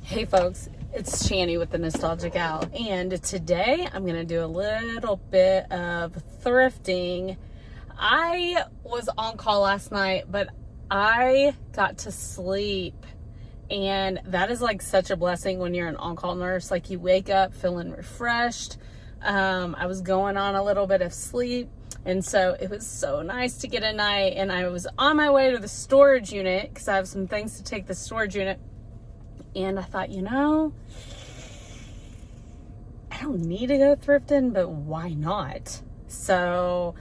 Hey folks, it's Shani with the Nostalgic Owl, and today I'm going to do a little bit of thrifting. I was on call last night, but I got to sleep, and that is like such a blessing when you're an on-call nurse. Like, you wake up feeling refreshed. I was going on a little bit of sleep, and so it was so nice to get a night. And I was on my way to the storage unit because I have some things to take to the storage unit. And I thought, I don't need to go thrifting, but why not? So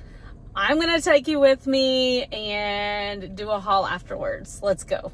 I'm going to take you with me and do a haul afterwards. Let's go.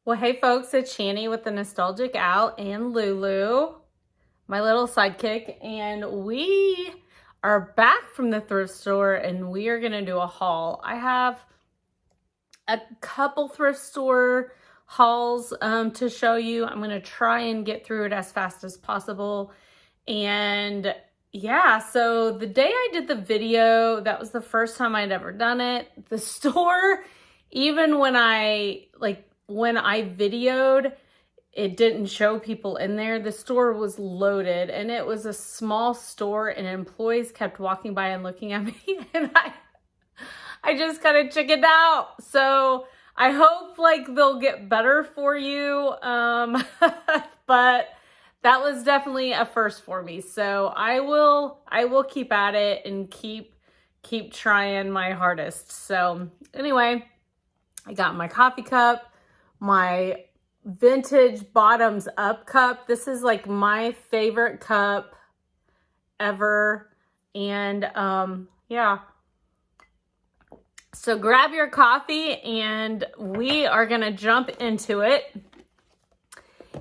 Well, hey folks, it's Shani with the Nostalgic Owl and Lulu, my little sidekick, and we are back from the thrift store and we are going to do a haul. I have a couple thrift store hauls to show you. I'm going to try and get through it as fast as possible. And yeah, so the day I did the video, that was the first time I'd ever done it. The store, even when I videoed, it didn't show people in there. The store was loaded, and it was a small store, and employees kept walking by and looking at me, and I just kind of chickened out. So I hope they'll get better for you. But that was definitely a first for me. So I will keep at it and keep trying my hardest. So anyway, I got my coffee cup, my vintage bottoms up cup. This is like my favorite cup ever. And yeah. So grab your coffee and we are gonna jump into it.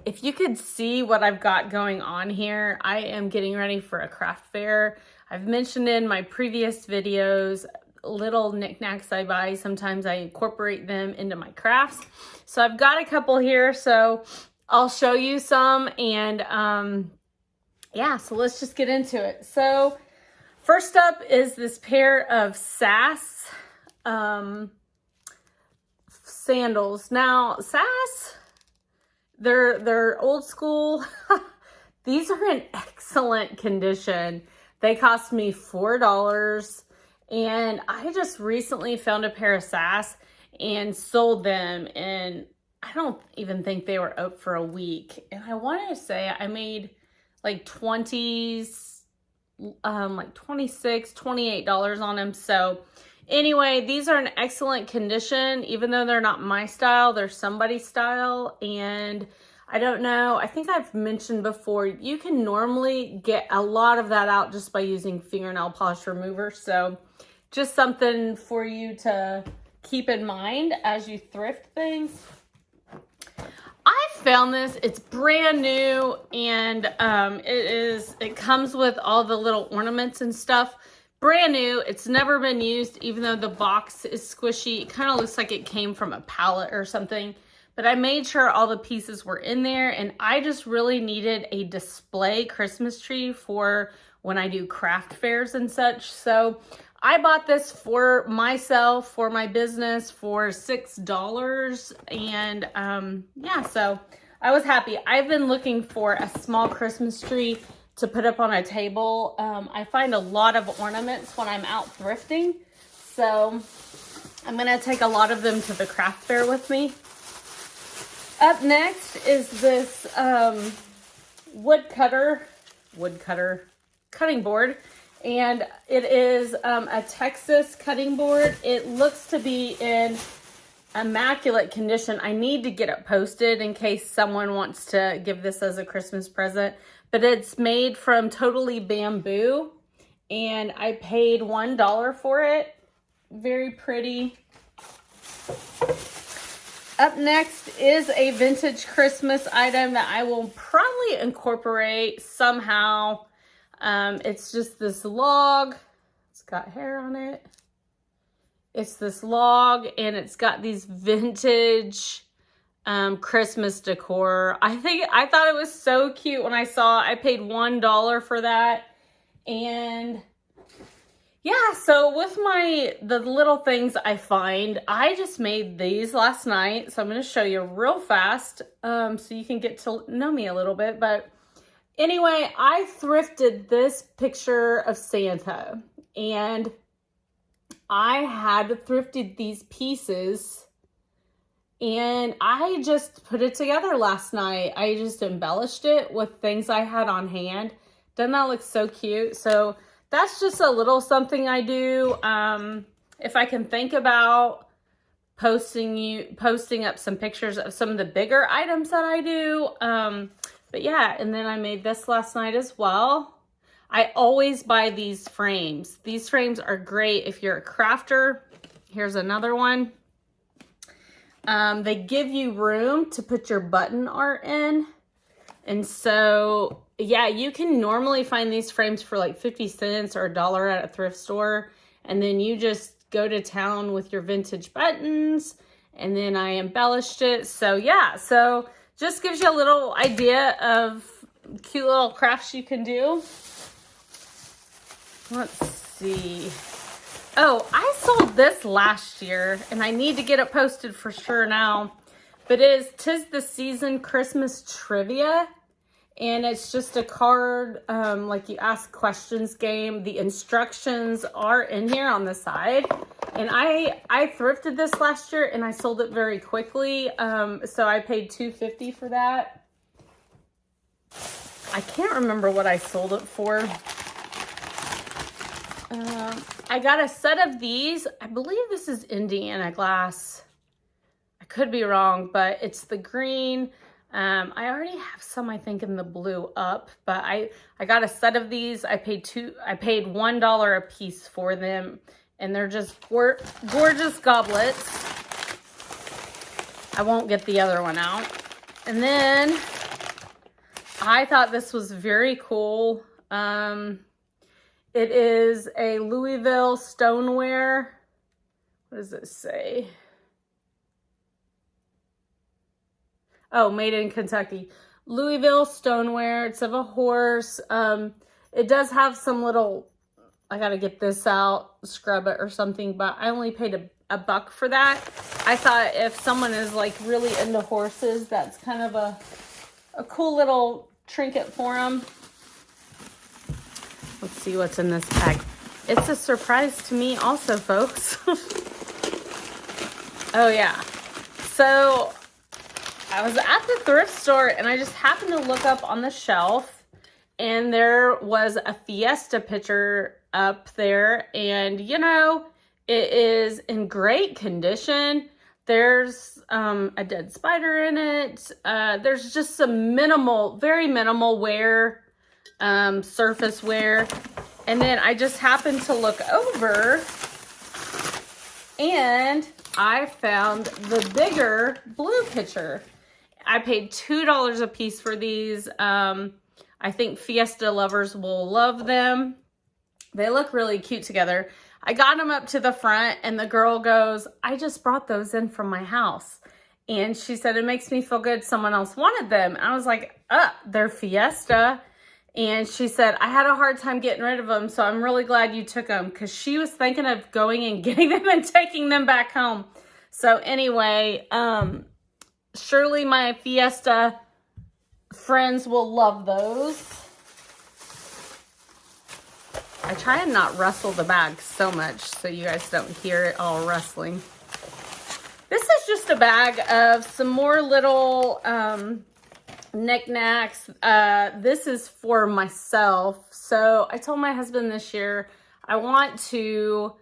If you could see what I've got going on here, I am getting ready for a craft fair. I've mentioned in my previous videos, little knickknacks I buy. Sometimes I incorporate them into my crafts. So I've got a couple here, so I'll show you some. And yeah, so let's just get into it. So first up is this pair of SAS sandals. Now, SAS, they're old school. These are in excellent condition. They cost me $4. And I just recently found a pair of SAS and sold them, and I don't even think they were up for a week. And I want to say I made like 20s, like $26, $28 on them. So anyway, these are in excellent condition. Even though they're not my style, they're somebody's style. And I don't know, I think I've mentioned before, you can normally get a lot of that out just by using fingernail polish remover. So just something for you to keep in mind as you thrift things. I found this, it's brand new, and it comes with all the little ornaments and stuff. Brand new, it's never been used, even though the box is squishy. It kind of looks like it came from a pallet or something. But I made sure all the pieces were in there, and I just really needed a display Christmas tree for when I do craft fairs and such. So I bought this for myself, for my business, for $6. And yeah, so I was happy. I've been looking for a small Christmas tree to put up on a table. I find a lot of ornaments when I'm out thrifting. So I'm gonna take a lot of them to the craft fair with me. Up next is this cutting board, and it is a Texas cutting board. It looks to be in immaculate condition. I need to get it posted in case someone wants to give this as a Christmas present, but it's made from totally bamboo, and I paid $1 for it. Very pretty. Up next is a vintage Christmas item that I will probably incorporate somehow. It's just this log. It's got hair on it. It's this log, and it's got these vintage Christmas decor. I thought it was so cute when I saw it. I paid $1 for that. And yeah, so with the little things I find, I just made these last night. So I'm going to show you real fast so you can get to know me a little bit. But anyway, I thrifted this picture of Santa, and I had thrifted these pieces, and I just put it together last night. I just embellished it with things I had on hand. Doesn't that look so cute? So that's just a little something I do. If I can think about posting up some pictures of some of the bigger items that I do. But yeah, and then I made this last night as well. I always buy these frames. These frames are great if you're a crafter. Here's another one. They give you room to put your button art in. And so, yeah, you can normally find these frames for like 50 cents or $1 at a thrift store. And then you just go to town with your vintage buttons. And then I embellished it. So yeah, so just gives you a little idea of cute little crafts you can do. Let's see. Oh, I sold this last year, and I need to get it posted for sure now. But it is 'Tis the Season Christmas Trivia. And it's just a card, like you ask questions game. The instructions are in here on the side. And I thrifted this last year, and I sold it very quickly. So I paid $2.50 for that. I can't remember what I sold it for. I got a set of these. I believe this is Indiana glass. I could be wrong, but it's the green. I already have some, I think, in the blue up, but I got a set of these. I paid $1 a piece for them, and they're just gorgeous goblets. I won't get the other one out. And then I thought this was very cool. It is a Louisville stoneware. What does it say? Oh, made in Kentucky. Louisville stoneware. It's of a horse. It does have some little, I gotta get this out, scrub it or something, but I only paid a buck for that. I thought if someone is like really into horses, that's kind of a cool little trinket for them. Let's see what's in this bag. It's a surprise to me also, folks. Oh yeah. So I was at the thrift store, and I just happened to look up on the shelf, and there was a Fiesta picture up there, and you know, it is in great condition. There's a dead spider in it. There's just some minimal, very minimal wear, surface wear. And then I just happened to look over and I found the bigger blue pitcher. I paid $2 a piece for these. I think Fiesta lovers will love them. They look really cute together. I got them up to the front and the girl goes, I just brought those in from my house. And she said, it makes me feel good someone else wanted them. And I was like, they're Fiesta. And she said, I had a hard time getting rid of them, so I'm really glad you took them, because she was thinking of going and getting them and taking them back home. So anyway, surely my Fiesta friends will love those. I try and not rustle the bag so much so you guys don't hear it all rustling. This is just a bag of some more little knickknacks. This is for myself. So I told my husband this year I want to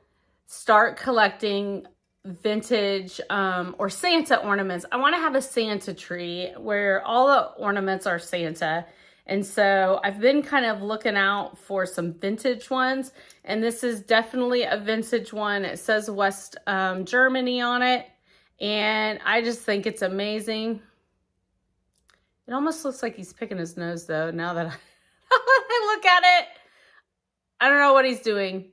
start collecting vintage or Santa ornaments. I want to have a Santa tree where all the ornaments are Santa. And so I've been kind of looking out for some vintage ones, and this is definitely a vintage one. It says West Germany on it, and I just think it's amazing. It almost looks like he's picking his nose though, now that I look at it. I don't know what he's doing.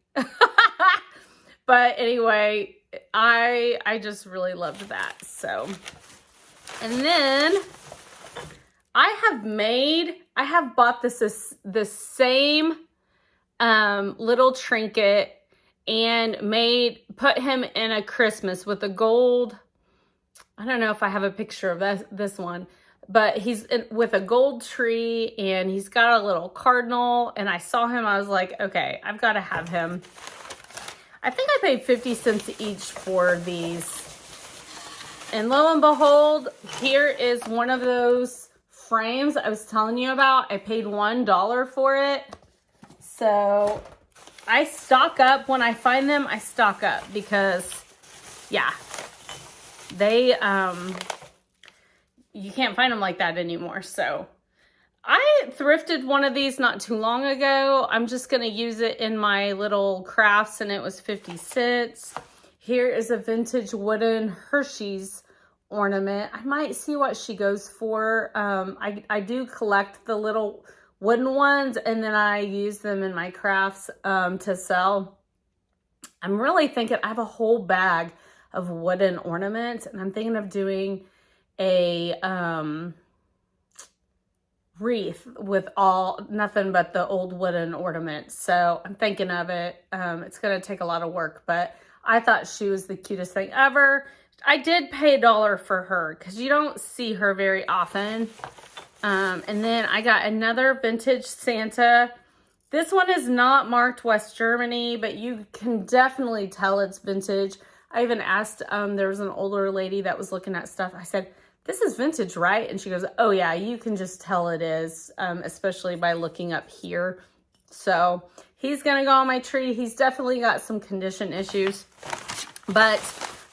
But anyway, I just really loved that. So, and then I have bought the same little trinket and put him in a Christmas with a gold. I don't know if I have a picture of this one, but he's with a gold tree and he's got a little cardinal, and I saw him. I was like, okay, I've got to have him. I think I paid 50 cents each for these. And lo and behold, here is one of those frames I was telling you about. I paid $1 for it. So I stock up. When I find them, I stock up because, yeah, they, you can't find them like that anymore. So I thrifted one of these not too long ago. I'm just going to use it in my little crafts, and it was 50 cents. Here is a vintage wooden Hershey's ornament. I might see what she goes for. I do collect the little wooden ones, and then I use them in my crafts to sell. I'm really thinking, I have a whole bag of wooden ornaments, and I'm thinking of doing a wreath with nothing but the old wooden ornaments. So I'm thinking of it. It's going to take a lot of work, but I thought she was the cutest thing ever. I did pay $1 for her because you don't see her very often. And then I got another vintage Santa. This one is not marked West Germany, but you can definitely tell it's vintage. I even asked, there was an older lady that was looking at stuff. I said, this is vintage, right? And she goes, oh yeah, you can just tell it is, especially by looking up here. So he's gonna go on my tree. He's definitely got some condition issues, but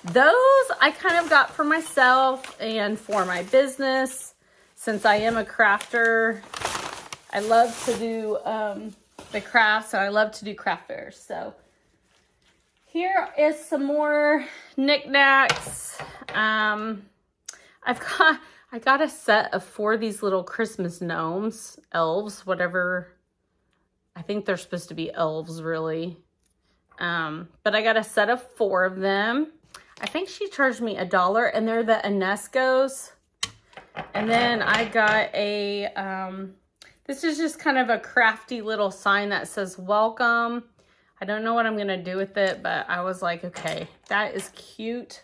those I kind of got for myself and for my business. Since I am a crafter, I love to do the crafts, and I love to do craft fairs. So here is some more knickknacks. I got a set of 4 of these little Christmas gnomes, elves, whatever. I think they're supposed to be elves, really. But I got a set of 4 of them. I think she charged me $1, and they're the Unescos. And then I got this is just kind of a crafty little sign that says welcome. I don't know what I'm going to do with it, but I was like, okay, that is cute.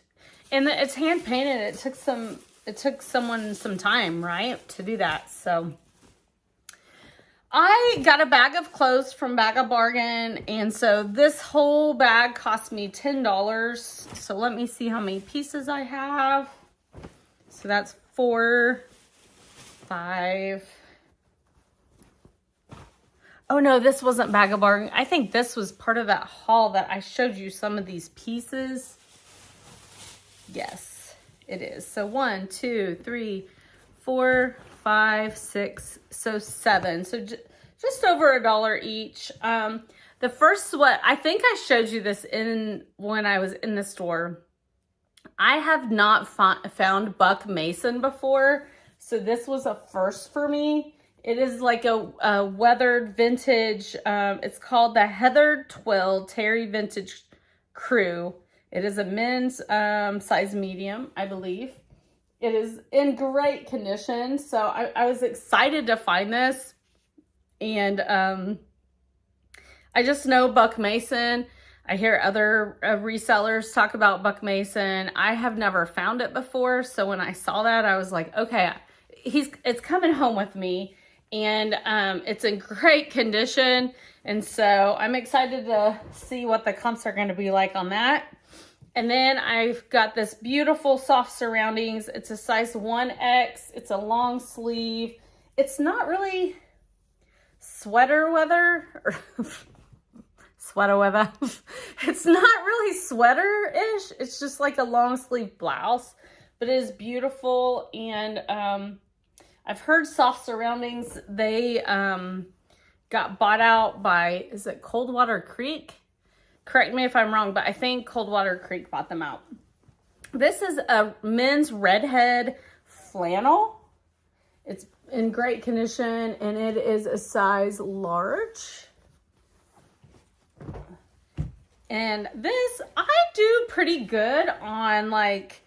And it's hand painted. It took someone some time, right, to do that. So I got a bag of clothes from Bag of Bargain, and so this whole bag cost me $10. So let me see how many pieces I have. So that's 4, 5, Oh no, this wasn't Bag of Bargain. I think this was part of that haul that I showed you some of these pieces. Yes, it is. So 1, 2, 3, 4, 5, 6, so 7. So just over $1 each. The first sweat, I think I showed you this when I was in the store. I have not found Buck Mason before, so this was a first for me. It is like a weathered vintage. It's called the Heather Twill Terry Vintage Crew. It is a men's size medium, I believe. It is in great condition, so I was excited to find this. And I just know Buck Mason. I hear other resellers talk about Buck Mason. I have never found it before, so when I saw that, I was like, okay, it's coming home with me, and it's in great condition, and so I'm excited to see what the comps are going to be like on that. And then I've got this beautiful soft surroundings. It's a size 1X. It's a long sleeve. It's not really sweater weather. Sweater weather. It's not really sweater-ish. It's just like a long sleeve blouse. But it is beautiful. And I've heard soft surroundings. They got bought out by, is it Coldwater Creek? Correct me if I'm wrong, but I think Coldwater Creek bought them out. This is a men's redhead flannel. It's in great condition, and it is a size large. And this, I do pretty good on like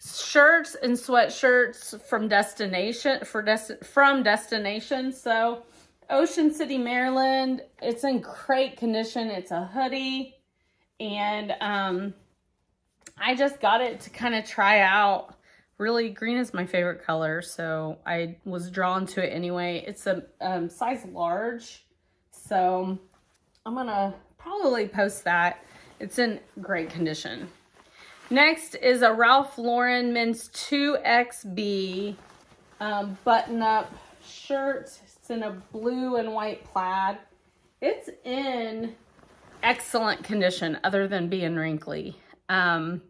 shirts and sweatshirts from Destination. So Ocean City, Maryland. It's in great condition. It's a hoodie, and I just got it to kind of try out. Really, green is my favorite color, so I was drawn to it anyway. It's a size large, so I'm gonna probably post that. It's in great condition. Next is a Ralph Lauren men's 2XB button-up shirt. It's in a blue and white plaid. It's in excellent condition other than being wrinkly. And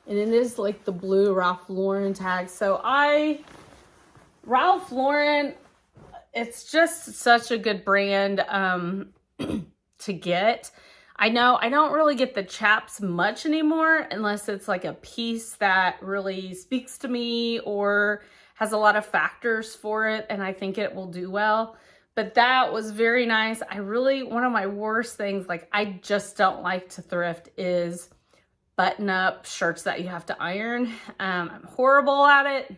it is like the blue Ralph Lauren tag. So Ralph Lauren, it's just such a good brand to get. I know I don't really get the chaps much anymore unless it's like a piece that really speaks to me or has a lot of factors for it, and I think it will do well. But that was very nice. One of my worst things, like I just don't like to thrift, is button up shirts that you have to iron. I'm horrible at it,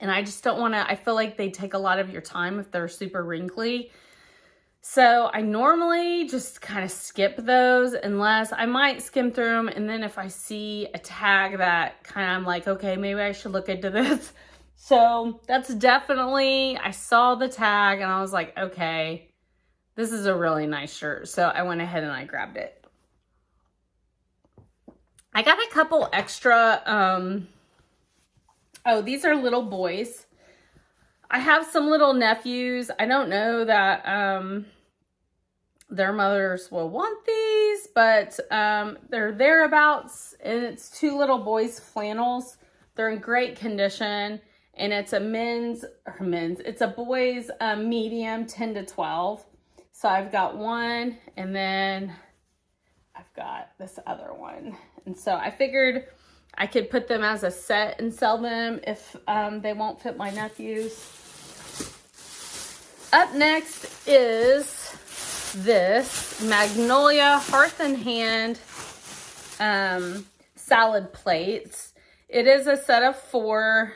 and I just don't want to, I feel like they take a lot of your time if they're super wrinkly. So I normally just kind of skip those, unless I might skim through them, and then if I see a tag that kind of I'm like, okay, maybe I should look into this. So that's definitely, I saw the tag and I was like, okay, this is a really nice shirt. So I went ahead and I grabbed it. I got a couple extra, oh, these are little boys. I have some little nephews. I don't know that their mothers will want these, but they're thereabouts, and it's 2 little boys flannels. They're in great condition, and it's a it's a boys medium 10 to 12. So I've got one, and then I've got this other one. And so I figured I could put them as a set and sell them if they won't fit my nephews. Up next is this Magnolia Hearth and Hand salad plates. It is a set of 4.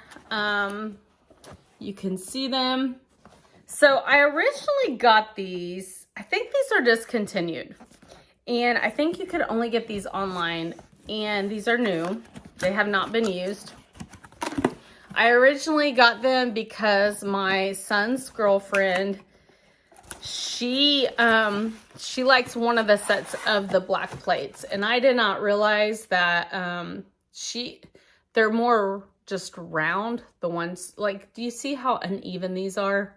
You can see them. So I originally got these. I think these are discontinued. And I think you could only get these online. And these are new. They have not been used. I originally got them because my son's girlfriend, she likes one of the sets of the black plates, and I did not realize that they're more just round. The ones, like, do you see how uneven these are?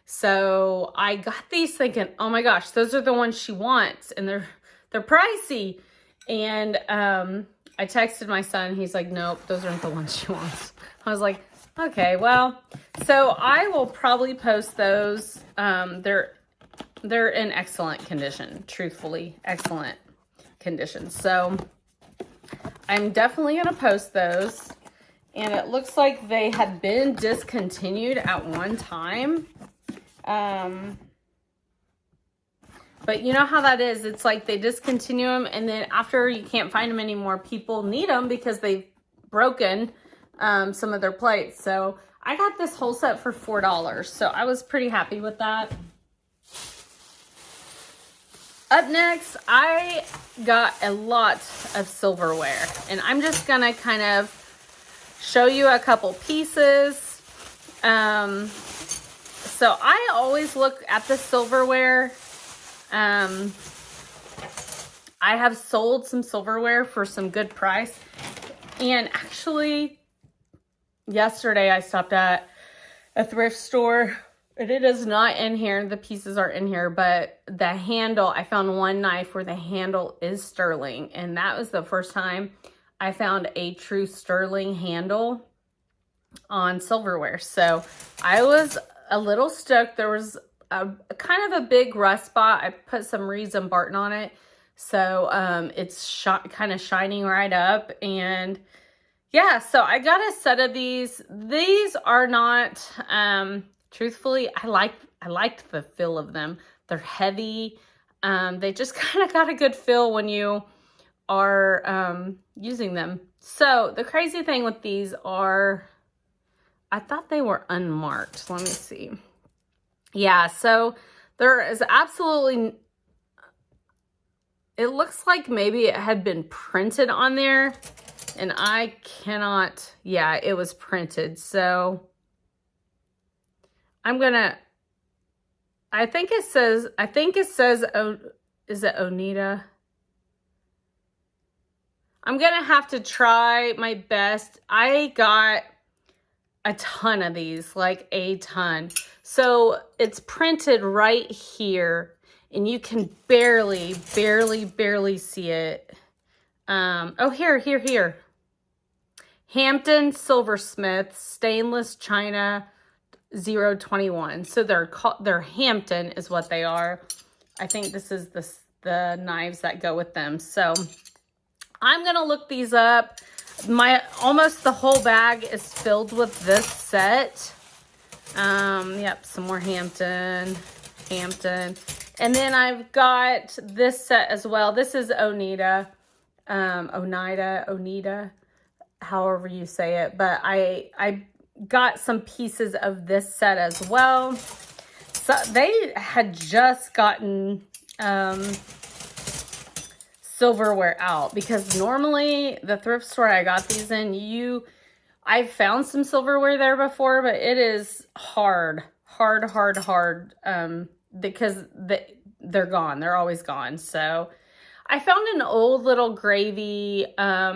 So I got these thinking, oh my gosh, those are the ones she wants, and they're pricey. And I texted my son. He's like, nope, those aren't the ones she wants. I was like, okay, well, so I will probably post those. They're in excellent condition, truthfully, excellent condition. So I'm definitely going to post those. And it looks like they had been discontinued at one time. But you know how that is. It's like they discontinue them, and then after you can't find them anymore, people need them because they've broken some of their plates. So I got this whole set for $4. So I was pretty happy with that. Up next, I got a lot of silverware, and I'm just gonna kind of show you a couple pieces. So I always look at the silverware. I have sold some silverware for some good price, and actually yesterday I stopped at a thrift store. It is not in here. The pieces are in here, but the handle, I found one knife where the handle is sterling. And that was the first time I found a true sterling handle on silverware. So I was a little stoked. There was a kind of a big rust spot. I put some Reeds and Barton on it. So it's kind of shining right up. And yeah, so I got a set of these. These are not... truthfully, I liked the feel of them. They're heavy. They just kind of got a good feel when you are using them. So the crazy thing with these are, I thought they were unmarked. Let me see. Yeah, so there is absolutely, it looks like maybe it had been printed on there, and I cannot, yeah, it was printed. So I'm gonna, I think it says, oh, is it Oneida? I'm gonna have to try my best. I got a ton of these, like a ton. So it's printed right here, and you can barely see it. Oh, here. Hampton Silversmith, stainless china, 021. So they're Hampton is what they are. I think this is the knives that go with them. So I'm gonna look these up. Almost the whole bag is filled with this set. Yep, some more Hampton. And then I've got this set as well. This is Oneida, however you say it. But I got some pieces of this set as well. So they had just gotten silverware out, because normally the thrift store I got these in, I've found some silverware there before, but it is hard because they're gone. They're always gone. So I found an old little gravy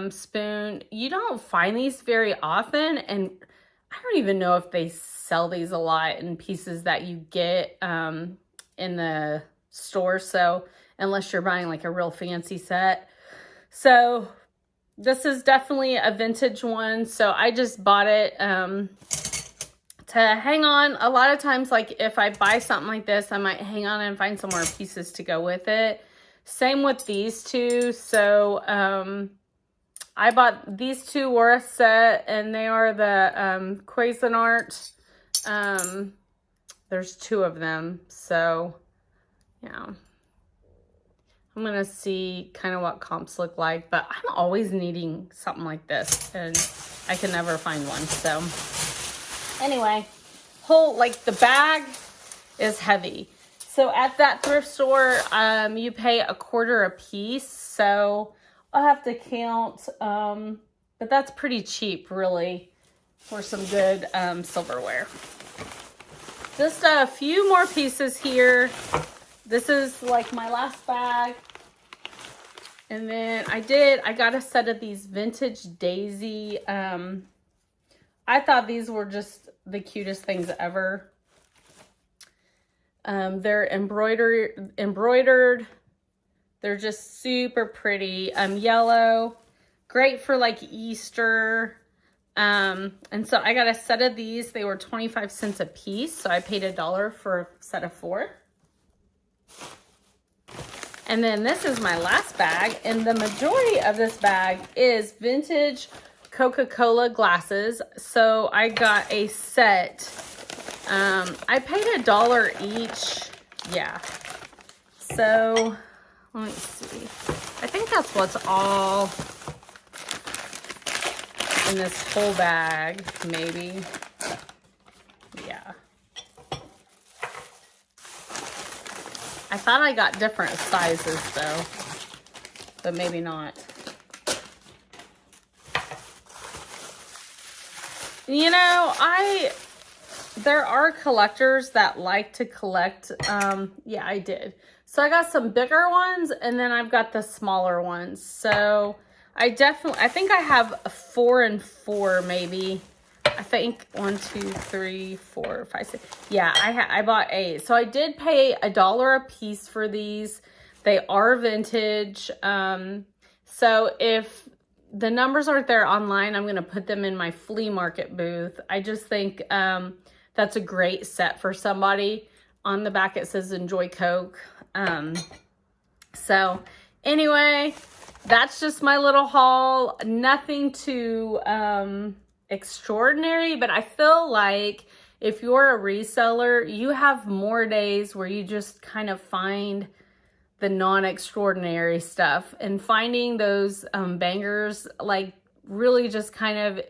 spoon. You don't find these very often, and I don't even know if they sell these a lot in pieces that you get in the store. So unless you're buying like a real fancy set. So this is definitely a vintage one. So I just bought it to hang on. A lot of times, like if I buy something like this, I might hang on and find some more pieces to go with it. Same with these two. So I bought these two were a set, and they are the Cuisinart. There's two of them. So yeah. I'm going to see kind of what comps look like, but I'm always needing something like this, and I can never find one. So anyway, the bag is heavy. So at that thrift store, you pay $0.25 a piece. So I'll have to count, but that's pretty cheap, really, for some good silverware. Just a few more pieces here. This is like my last bag. And then I got a set of these vintage daisy. I thought these were just the cutest things ever. They're embroidered. They're just super pretty. Yellow, great for like Easter. And so I got a set of these. They were 25 cents a piece, so I paid $1 for a set of 4. And then this is my last bag, and the majority of this bag is vintage Coca-Cola glasses. So I got a set. I paid $1 each. Yeah. So let me see. I think that's what's all in this whole bag, maybe. Yeah. I thought I got different sizes though, but maybe not. You know, there are collectors that like to collect. Yeah, I did. So I got some bigger ones, and then I've got the smaller ones. So I think I have 4 and 4 maybe. I think 1, 2, 3, 4, 5, 6. Yeah, I bought 8. So I did pay $1 a piece for these. They are vintage. So if the numbers aren't there online, I'm going to put them in my flea market booth. I just think that's a great set for somebody. On the back it says enjoy Coke. So anyway, that's just my little haul. Nothing too extraordinary, but I feel like if you're a reseller, you have more days where you just kind of find the non-extraordinary stuff, and finding those bangers, like, really just kind of,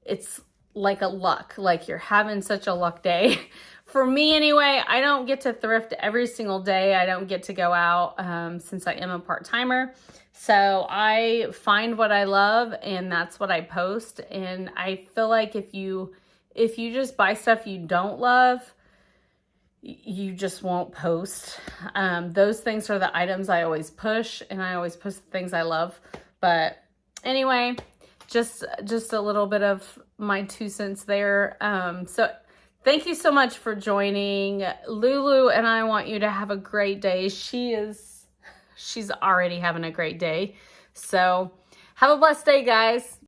it's like a luck, like you're having such a luck day. For me anyway, I don't get to thrift every single day. I don't get to go out since I am a part-timer. So I find what I love, and that's what I post. And I feel like if you just buy stuff you don't love, you just won't post. Those things are the items I always push, and I always post the things I love. But anyway, just a little bit of my 2 cents there. So thank you so much for joining. Lulu and I want you to have a great day. She's already having a great day. So have a blessed day, guys.